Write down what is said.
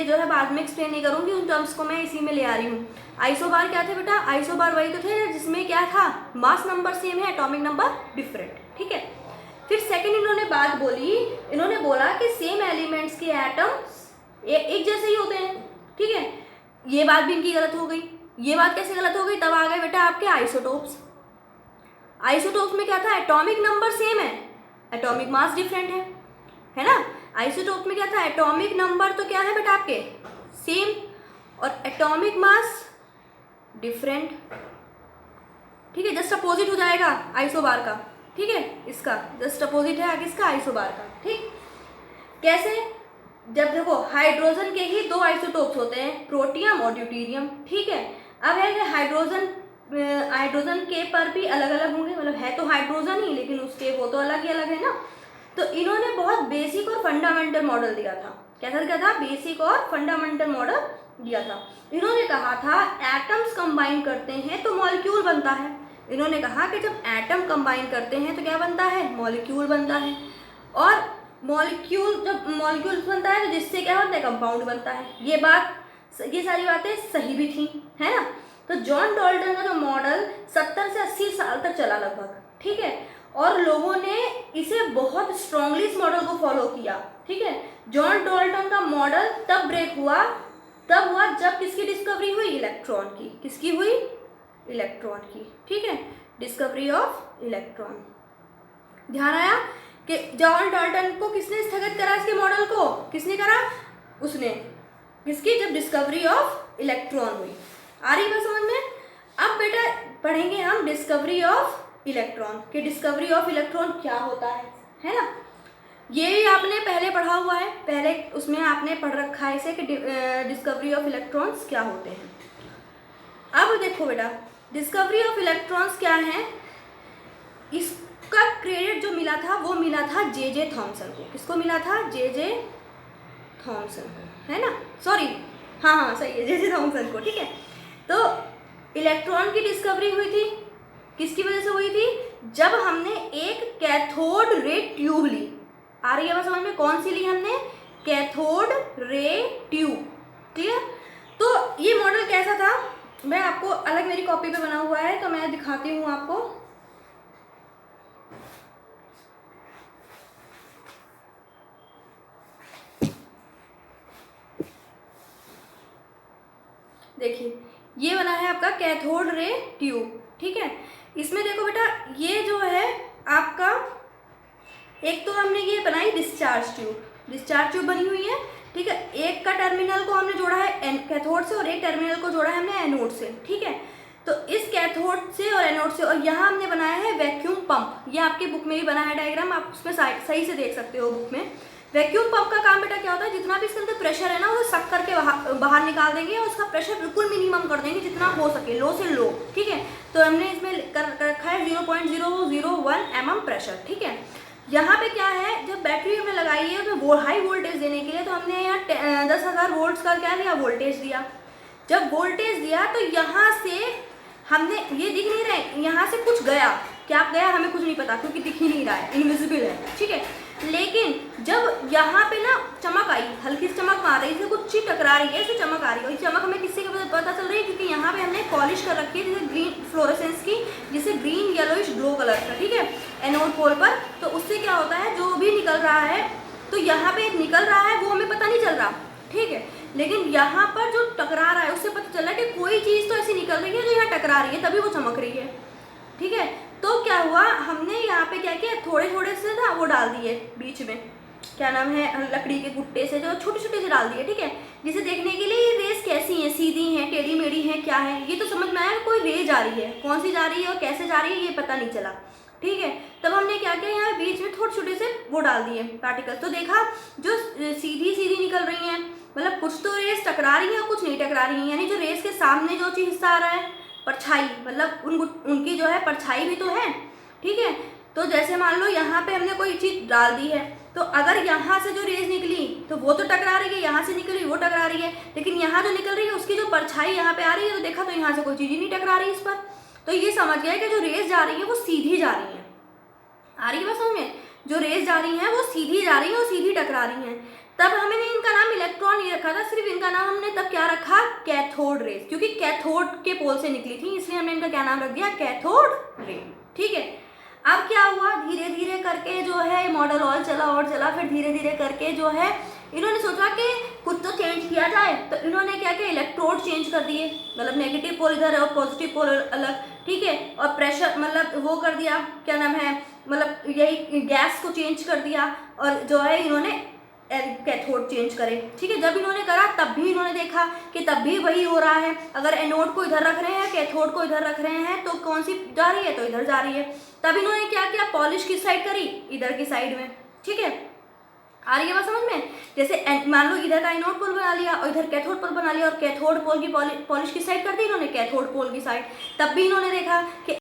ये जो है बाद में एक्सप्लेन नहीं करूँगी, उन टर्म्स को मैं इसी में ले आ रही हूँ। आइसोबार क्या थे बेटा? आइसोबार वही तो थे जिसमें क्या था, मास नंबर सेम है, एटॉमिक नंबर डिफरेंट, ठीक है। फिर सेकंड इन्होंने बात बोली, इन्होंने बोला कि सेम एलिमेंट्स के एटम्स एक जैसे ही होते हैं, ठीक है। ये बात भी इनकी गलत हो गई। ये बात कैसे गलत हो गई? तब आ गए बेटा आपके आइसोटोप्स। आइसोटोप्स में क्या था? एटॉमिक नंबर सेम है, एटॉमिक मास डिफरेंट है ना। आइसोटोप में क्या था? एटॉमिक नंबर तो क्या है बेटा आपके सेम, और एटॉमिक मास डिफरेंट, ठीक है। जस्ट अपोजिट हो जाएगा आइसोबार का, ठीक है। इसका जस्ट अपोजिट है किसका? आइसोबार का, ठीक। कैसे? जब देखो हाइड्रोजन के ही दो आइसोटोप्स होते हैं, प्रोटियम और ड्यूटेरियम, ठीक है। अब है कि हाइड्रोजन के पर भी अलग अलग होंगे, मतलब है तो हाइड्रोजन ही लेकिन उसके वो तो अलग ही अलग है ना। तो इन्होंने बहुत बेसिक और फंडामेंटल मॉडल दिया था। कैसा था? बेसिक और फंडामेंटल मॉडल दिया था। इन्होंने कहा था एटम्स कंबाइन करते हैं तो मॉलिक्यूल बनता है। इन्होंने कहा कि जब एटम कंबाइन करते हैं तो क्या बनता है? मॉलिक्यूल बनता है। और जब मॉलिक्यूल बनता है तो जिससे क्या होता है? कंपाउंड बनता है। ये सारी बातें सही भी थी, है ना। तो जॉन डाल्टन का जो मॉडल 70 से 80 साल तक चला लगभग, ठीक है। और लोगों ने इसे बहुत स्ट्रांगली इस मॉडल को फॉलो किया, ठीक है। जॉन डाल्टन का मॉडल तब ब्रेक हुआ जब किसकी डिस्कवरी हुई? इलेक्ट्रॉन की। किसकी हुई? इलेक्ट्रॉन की, ठीक है। Discovery of electron. ध्यान आया कि जॉन डाल्टन को किसने स्थगित करा? इसके मॉडल को किसने करा? उसने। किसकी? जब डिस्कवरी ऑफ इलेक्ट्रॉन हुई। आ रही बात समझ में? अब बेटा पढ़ेंगे हम डिस्कवरी ऑफ इलेक्ट्रॉन, कि डिस्कवरी ऑफ इलेक्ट्रॉन क्या होता है ना। ये आपने पहले पढ़ा हुआ है, पहले उसमें आपने पढ़ रखा है इसे कि डिस्कवरी ऑफ इलेक्ट्रॉन्स क्या होते हैं। अब देखो बेटा डिस्कवरी ऑफ इलेक्ट्रॉन्स क्या है, इसका क्रेडिट जो मिला था वो मिला था जे थॉमसन को। किसको मिला था? जे थॉमसन को, है ना। सॉरी, हाँ सही है, जे थॉमसन को, ठीक है। तो इलेक्ट्रॉन की डिस्कवरी हुई थी, किसकी वजह से हुई थी? जब हमने एक कैथोड रे ट्यूब ली। आ रही है बात समझ में? कौन सी ली हमने? कैथोड रे ट्यूब, ठीक है। तो ये मॉडल कैसा था, मैं आपको अलग मेरी कॉपी पे बना हुआ है तो मैं दिखाती हूँ आपको। देखिए ये बना है आपका कैथोड रे ट्यूब, ठीक है। इसमें देखो बेटा ये जो है आपका, एक तो हमने ये बनाई डिस्चार्ज ट्यूब बनी हुई है, ठीक है। एक का टर्मिनल को हमने जोड़ा है कैथोड से और एक टर्मिनल को जोड़ा है हमने एनोड से, ठीक है। तो इस कैथोड से और एनोड से, और यहाँ हमने बनाया है वैक्यूम पंप। ये आपकी बुक में भी बना है डायग्राम, आप उसमें सही से देख सकते हो बुक में। वैक्यूम पंप का काम बेटा क्या होता है, जितना भी इसके अंदर प्रेशर है ना वो सक करके बाहर निकाल देंगे और उसका प्रेशर बिल्कुल मिनिमम कर देंगे जितना हो सके, लो से लो, ठीक है। तो हमने इसमें कर रखा है 0.001 mm प्रेशर, ठीक है। यहाँ पे क्या है, जब बैटरी हमने लगाई है तो हाई वोल्टेज देने के लिए तो हमने यहाँ 10,000 वोल्ट्स का क्या दिया? वोल्टेज दिया। जब वोल्टेज दिया तो यहाँ से हमने, ये दिख नहीं रहा है, यहाँ से कुछ गया, क्या गया हमें कुछ नहीं पता क्योंकि दिख ही नहीं रहा है, इनविजिबल है, ठीक है। लेकिन जब यहाँ पे ना चमक आई, हल्की सी चमक मार रही है, कुछ चीज टकरा रही है, इसे चमक आ रही है। चमक हमें किससे पता चल रही है? क्योंकि यहाँ पे हमने पॉलिश कर रखी है जैसे ग्रीन फ्लोरेसेंस की, जिसे ग्रीन येलोइश ग्लो कलर का, ठीक है, एनोड पोल पर। तो उससे क्या होता है, जो भी निकल रहा है तो यहाँ पे निकल रहा है वो हमें पता नहीं चल रहा, ठीक है। लेकिन यहाँ पर जो टकरा रहा है उससे पता चल रहा है कि कोई चीज़ तो ऐसी निकल रही है जो यहाँ टकरा रही है, तभी वो चमक रही है, ठीक है। तो क्या हुआ, हमने यहाँ पे क्या किया, थोड़े थोड़े से ना वो डाल दिए बीच में, क्या नाम है, लकड़ी के गुट्टे से जो छोटे छोटे से डाल दिए, ठीक है। जिसे देखने के लिए ये रेस कैसी है, सीधी है, टेढ़ी मेढ़ी है, क्या है, ये तो समझ में आया कोई रे जा रही है, कौन सी जा रही है और कैसे जा रही है ये पता नहीं चला, ठीक है। तब हमने क्या किया, यहाँ बीच में थोड़े छोटे से वो डाल दिए पार्टिकल, तो देखा जो सीधी सीधी निकल रही हैं, मतलब कुछ तो रेस टकरा रही है और कुछ नहीं टकरा रही है, यानी जो रेस के सामने जो चीज़ हिस्सा आ रहा है परछाई, मतलब उनकी जो है परछाई भी तो है, ठीक है। तो जैसे मान लो यहाँ पे हमने कोई चीज़ डाल दी है, तो अगर यहाँ से जो रेज निकली तो वो तो टकरा रही है, यहाँ से निकली वो टकरा रही है, लेकिन यहाँ जो निकल रही है उसकी जो परछाई यहाँ पे आ रही है, तो देखा तो यहाँ से कोई चीज़ ही नहीं टकरा रही इस पर। तो ये समझ गया कि जो रेस जा रही है वो सीधी जा रही है। आ रही है बस समझ में, जो रेस जा रही है वो सीधी जा रही है और सीधी टकरा रही हैं। तब हमने इनका नाम इलेक्ट्रॉन नहीं रखा था, सिर्फ इनका नाम हमने तब क्या रखा, कैथोड रेज, क्योंकि कैथोड के पोल से निकली थी, इसलिए हमने इनका क्या नाम रख दिया, कैथोड रे। ठीक है, अब क्या हुआ, धीरे धीरे करके जो है मॉडल और चला, फिर धीरे धीरे करके जो है इन्होंने सोचा कि कुछ तो चेंज किया जाए, तो इन्होंने क्या किया, इलेक्ट्रोड चेंज कर दिए, मतलब नेगेटिव पोल इधर और पॉजिटिव पोल अलग। ठीक है, और प्रेशर मतलब वो कर दिया, क्या नाम है, मतलब यही गैस को चेंज कर दिया, और जो है इन्होंने कैथोड चेंज करे। ठीक है, जब इन्होंने करा तब भी इन्होंने देखा कि तब भी वही हो रहा है, अगर एनोड को इधर रख रहे हैं, कैथोड को इधर रख रहे हैं, तो कौन सी जा रही है, तो इधर जा रही है। तब इन्होंने क्या किया, पॉलिश किस साइड करी, इधर की साइड में। ठीक है, आ रही है बात समझ में, जैसे मान लो इधर का एनोड पोल बना लिया और इधर कैथोड पोल बना लिया, और कैथोड पोल की पॉलिश किस साइड कर दी इन्होंने, कैथोड पोल की साइड। तब भी इन्होंने देखा कि